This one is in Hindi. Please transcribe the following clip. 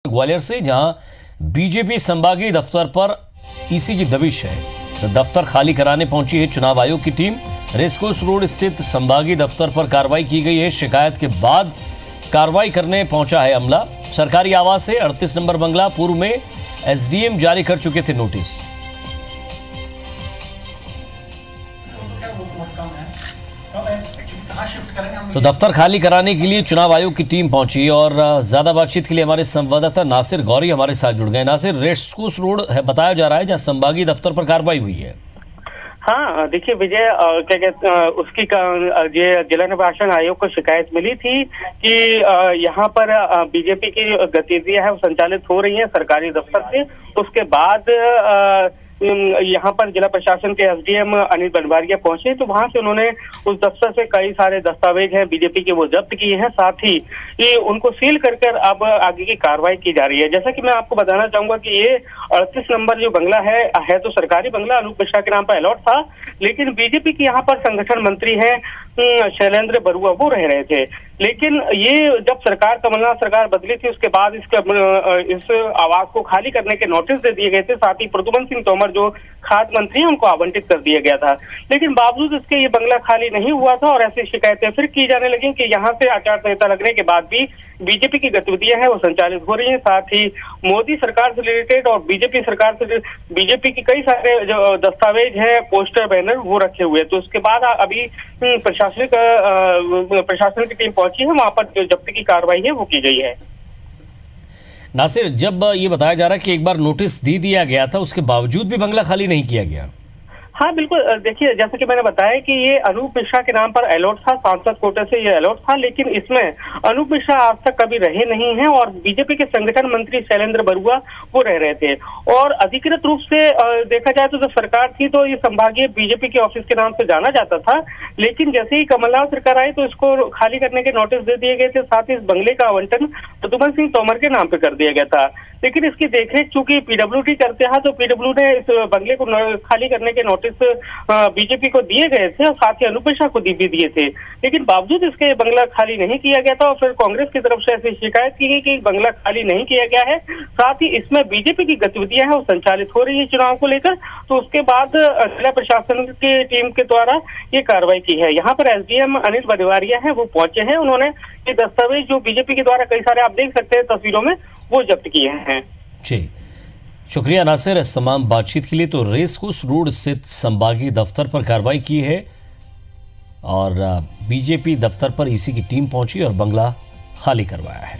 ग्वालियर से जहां बीजेपी संभागीय दफ्तर पर ईसी की दबिश है, तो दफ्तर खाली कराने पहुंची है चुनाव आयोग की टीम। रेसकोर्स रोड स्थित संभागीय दफ्तर पर कार्रवाई की गई है। शिकायत के बाद कार्रवाई करने पहुंचा है अमला। सरकारी आवास है 38 नंबर बंगला। पूर्व में एसडीएम जारी कर चुके थे नोटिस। तो दफ्तर खाली कराने के लिए चुनाव आयोग की टीम पहुंची और ज्यादा बातचीत के लिए हमारे संवाददाता नासिर गौरी हमारे साथ जुड़ गए। नासिर, रेसकोर्स रोड है बताया जा रहा है जहां संभागीय दफ्तर पर कार्रवाई हुई है। हाँ देखिए विजय, क्या कहते उसकी ये जिला निर्वाचन आयोग को शिकायत मिली थी कि यहाँ पर बीजेपी की गतिविधियां है वो संचालित हो रही हैं सरकारी दफ्तर से। उसके बाद यहाँ पर जिला प्रशासन के एसडीएम अनिल बनवारिया पहुंचे, तो वहां से उन्होंने उस दफ्तर से कई सारे दस्तावेज हैं बीजेपी के वो जब्त किए हैं। साथ ही ये उनको सील कर अब आगे की कार्रवाई की जा रही है। जैसा कि मैं आपको बताना चाहूंगा कि ये 38 नंबर जो बंगला है तो सरकारी बंगला अनूप मिश्रा के नाम पर अलॉट था, लेकिन बीजेपी की यहाँ पर संगठन मंत्री हैं शैलेंद्र बरुआ, वो रह रहे थे। लेकिन ये जब कमलनाथ सरकार बदली थी उसके बाद इस आवास को खाली करने के नोटिस दे दिए गए थे। साथ ही प्रद्युम्न सिंह तोमर जो खाद्य मंत्री हैं उनको आवंटित कर दिया गया था, लेकिन बावजूद इसके ये बंगला खाली नहीं हुआ था और ऐसी शिकायतें फिर की जाने लगी कि यहाँ से आचार संहिता लगने के बाद भी बीजेपी की गतिविधियां हैं वो संचालित हो रही हैं। साथ ही मोदी सरकार से रिलेटेड और बीजेपी सरकार से बीजेपी की कई सारे जो दस्तावेज हैं, पोस्टर, बैनर वो रखे हुए। तो उसके बाद अभी प्रशासन की टीम पहुंची है, वहां पर जो जब्ती की कार्रवाई है वो की गई है। नासिर, जब ये बताया जा रहा है कि एक बार नोटिस दिया गया था उसके बावजूद भी बंगला खाली नहीं किया गया। हाँ बिल्कुल, देखिए जैसा कि मैंने बताया कि ये अनूप मिश्रा के नाम पर अलॉट था, सांसद कोटे से ये अलॉट था, लेकिन इसमें अनूप मिश्रा आज तक कभी रहे नहीं हैं और बीजेपी के संगठन मंत्री शैलेंद्र बरुआ वो रह रहे थे। और अधिकृत रूप से देखा जाए तो जब सरकार थी तो ये संभागीय बीजेपी के ऑफिस के नाम से जाना जाता था, लेकिन जैसे ही कमलनाथ सरकार आई तो इसको खाली करने के नोटिस दे दिए गए थे। साथ ही इस बंगले का आवंटन प्रद्युम्न सिंह तोमर के नाम पे कर दिया गया था, लेकिन इसकी देखरेख चूंकि पीडब्ल्यूडी करते हैं तो पीडब्ल्यू ने इस बंगले को खाली करने के नोटिस बीजेपी को दिए गए थे और साथ ही अनूप मिश्रा को भी दिए थे, लेकिन बावजूद इसके बंगला खाली नहीं किया गया था। और फिर कांग्रेस की तरफ से ऐसी शिकायत की गई कि बंगला खाली नहीं किया गया है, साथ ही इसमें बीजेपी की गतिविधियां हैं वो संचालित हो रही है चुनाव को लेकर। तो उसके बाद जिला प्रशासन की टीम के द्वारा ये कार्रवाई की है। यहाँ पर एसडीएम अनिल बनवारिया है वो पहुंचे हैं, उन्होंने ये दस्तावेज जो बीजेपी के द्वारा कई सारे आप देख सकते हैं तस्वीरों में वो जब्त किए हैं। जी, शुक्रिया नासिर इस तमाम बातचीत के लिए। तो रेसकोर्स रोड स्थित संभागीय दफ्तर पर कार्रवाई की है और बीजेपी दफ्तर पर ईसी की टीम पहुंची और बंगला खाली करवाया है।